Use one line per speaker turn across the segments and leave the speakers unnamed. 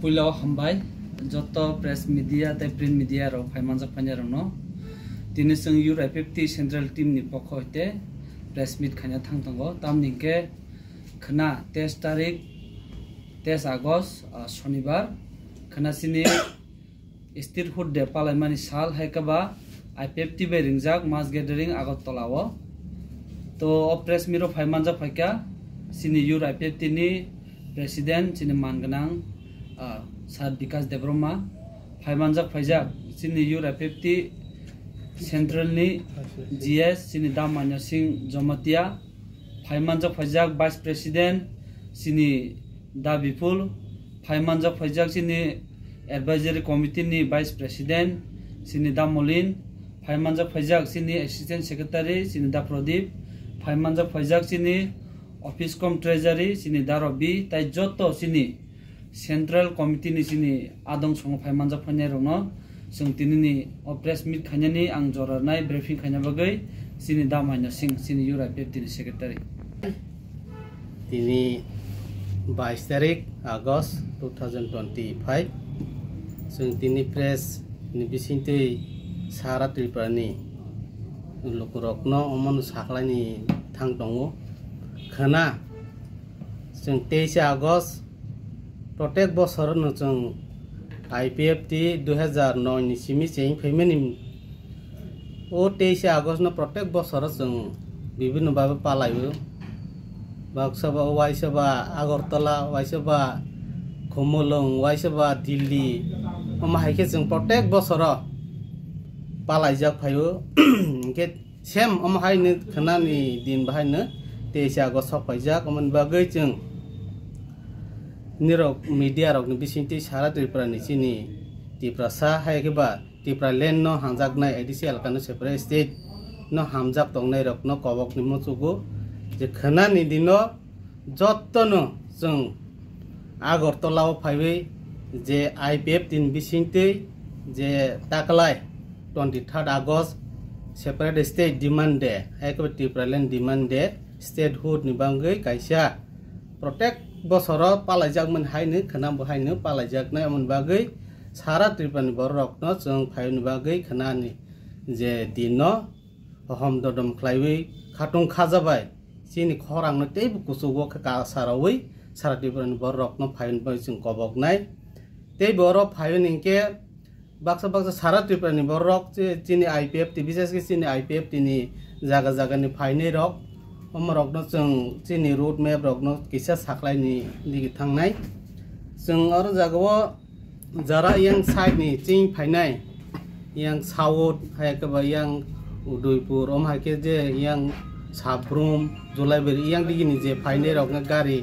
पुलाव हमबाय जत press media ते print media रो फाइमानजा फाइनारनो दिनै जों UR50 सेंट्रल टीम नि पक्ष हते प्रेस मीट खाना थांतंगो तामनिके खना 23 तारिख 23 आगस्ट शनिबार खनासिनि स्टेट हुड दे पालायमानि साल हायकाबा I50 बे रिंजाक मास गेदारिं आगरतलाओ तो प्रेस मीरो फाइमानजा फाइका सिनि UR50 नि प्रेसिडेंट सिनि मानगोनां सार विकास देब्रमा फाइमानजाक फाइजाक सिनि UR50 सेंट्रल नि GS सिनि दामान्य सिंह जमातिया फाइमानजाक फाइजाक वाइस प्रेसिडेंट सिनि दा बिपुल फाइमानजाक फाइजाक सिनि एडवाइजरी कमिटी नि वाइस प्रेसिडेंट सिनि दा मलिन फाइमानजाक फाइजाक सिनि असिस्टेंट सेक्रेटारी सिनि दा प्रदीप फाइमानजाक फाइजाक सिनि ऑफिस कम ट्रेजरी सिनि दा रबि ताइ जतो सिनि सेंट्रल कमिटी नि सिनि आदं संग फाइमानजाक फाइनाय रंनो जों दिनैनि प्रेस मीट खायनायनि आं जरनाय ब्रीफिं खायना बागै सिनि दामान्य सिंह सिनि UR50 नि सेक्रेटारि
दिनै 22 तारिख आगस्ट 2025 जों दिनै प्रेस नि बिसिंथै सारा त्रिपुरानि लोकरकनो अमन साखलायनि थां दङ खना जों 23 आगस्ट प्रत्येक बছर जों I50 2009 नि सिमि चें फैमेनि ओ 23 आगस्ट न प्रत्येक बছर जों विभिन्न भाबे पालायो बाक्साबा वाइसबा आगरतला वाइसबा खमलंग वाइसबा दिल्ली माहायके जों प्रत्येक बছर पालायजाक फायो के सेम अमहायनो खनानि दिन बाहायनो 23 आगस्ट फाइजाक अमन बागै जों निरक मीडिया रक बिसिंथि सारा त्रिपुरानि सिनि त्रिपुरा सा हायकेबा त्रिपुरा लेन न हांजाकनाय एडिसिएल कानो सेपारेट स्टेट न हामजाक तंगनाय रक न कबक नि मचुगु जे खनानि दिनो जत्तनो जों आगरतलाव फाइबै जे I50 बिसिंथि जे ताकलाय 23 August separate state demand day हायकेबा Tripura land demand day statehood नि बांगै कायसा प्रत्येक बছर पालायजाकमोन हायनो खना बहायनो पालायजाकनाय अमन बागै सारा त्रिपुरानि बररकनो जों फायनो बागै खनानि जे दिनो हम ददम ख्लायबै खाटुं खाजाबाय सिनि खरांनो दै कुसुगो का सारावै सारा त्रिपुरानि बररकनो फायनो बागै जों कबकनाय दै बर फायनिके बाक्सा बाक्सा सारा त्रिपुरानि बररक सिनि I50 बिसेसके सिनि I50 नि जागा जागानि फायनै रक अमरकनो जों सिनि रोड मैप रकनो किसा साखलायनि दिगि थांनाय जों आरो जागाव जरा yang साइड नि चिं फायनाय yang साउथ हायकेबा yang उदयपुर अमहायके जे yang साब्रुम जुलाइबेरि yang दिगिनि जे फायनाय रकनो गारि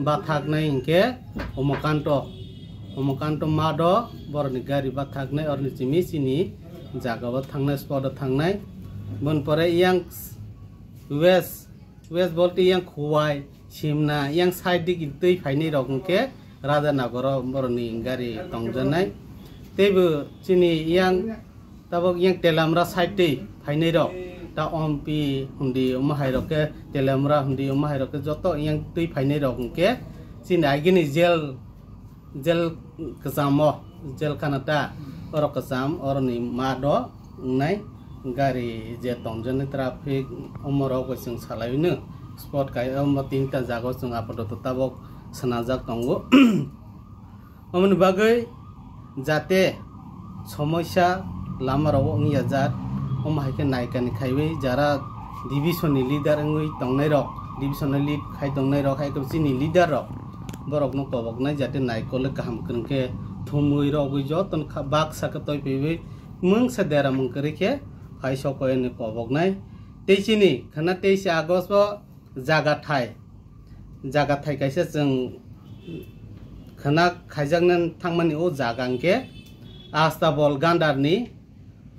बाथाकनाय इनके अमकान्त मादो बरनि गारि बाथाकनाय अरनि चिमि सिनि जागाव थांनाय स्पट थांनाय मनपरे yang वेस्ट बोलते yang खुवाई सिमना yang साइड दिगि दै फायनाय रकनके राजानगर बरनि गारि तंजनाय तेबो चिनि yang ताबक yang तेलामरा साइड दै फायनाय रक ता ओमपी हुंदी अमहाय रके तेलामरा हुंदी अमहाय रके जतो yang दै फायनाय रकनके चिनि आइगिनि जेल कसामो जेल खानाता अरक कसाम अरनि मादो नाय गारि जे तंजन ट्राफिक अमराव जों सालायनो स्पट काय तीनटा जागा जों आपातत ताबक सनाजाक दंगो अमन बागै जाते समस्या लामाराव अंगिया जात अमहायके नायकानि खायबै जारा डिविजननि लीडर अंगै तंनाय रक डिविजननि लीड खाय तंनाय रक हायके सिनि लीडर रक बरकनो कबकनाय जाते नायकले गाहाम करनके थुमै रगै जतन बाक साका तय फैबै मंगसा देरा मंकरेके फाइसो कोयनि कबकनाय तेसिनि खना 23 आगस्ट जागा थाय कायसे जों खना खायजागनान थांमानि ओ जागांके आस्ताबल गान्डारनि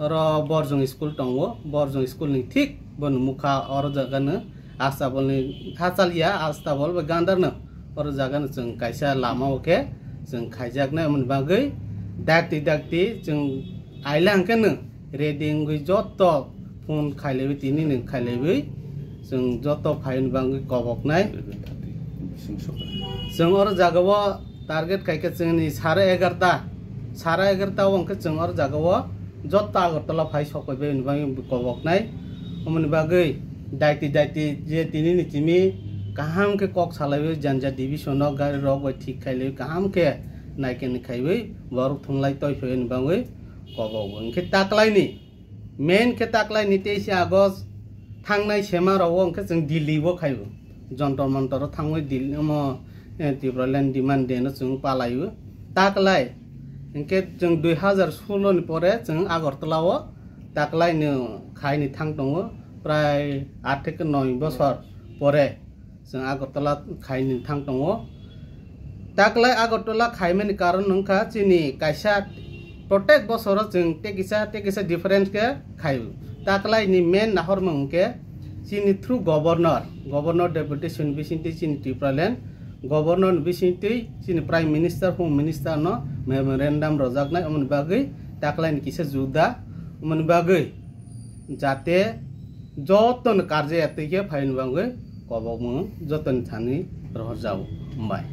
र बरजों स्कुल दंगो बरजों स्कुलनि ठीक बन मुखा और जागानो आस्ताबलनि हासालिया आस्ताबल बा गान्डारनो और जागानो जों कायसा लामावके जों खायजागनाय मन बागै दाक्ति जों आइलांकेनो रेडिं जत फोन खायलेबै तिनि नों खायलेबै जों जत फाइन बांगै कबकनाय जों और जागाव टारगेट कायके जोंनि 11:30 अंके जों और जागाव जत आगरतला फाइ सकैबाय बाय कबकनाय अमनि बागै दायति जे तिनि नितिमि काहाम के कक सालायबाय जानजा डिभिजन गारि रक बाय ठीक खाइले काहाम के नायके निखाइबाय बरक थुंलाय तयफै बागै कबक अंके ताकलायनि मेन के ताकलायनि 23 आगस्ट थांनाय सेमाराव अंके जों दिल्लीबो खाइबो जन्तर मन्तर थांबाय दिल्ली त्रिपुरालेण्ड डिमान्ड देनो जों पालायो ताकलाय इनके जों 2016 नि परे जों आगरतलाव ताकलायनो खायनि थां दङ प्राय 8 থেকে 9 বছর পরে जों आगरतला खायनि थां दङ ताकलाय आगरतला खायमेनि कारण नंखा चिनि कायसा प्रत्येक बছर जों टेकिसा डिफरेंस के खायो ताकलायनि मेन नाहर मंके चिनि थ्रु गवर्नर डेपुटेशन बिसिंति चिनि त्रिपुरालेण्ड गवर्नर बिसिंति चिनि प्राइम मिनिस्टर होम मिनिस्टर न मेमोरेंडम रजाकनाय अमन बागै ताकलायनि किसे जुदा अमन बागै जाते जतन कार्य यातैके फाइन बागै कबक मु जतन थानि रहर जाव बाय।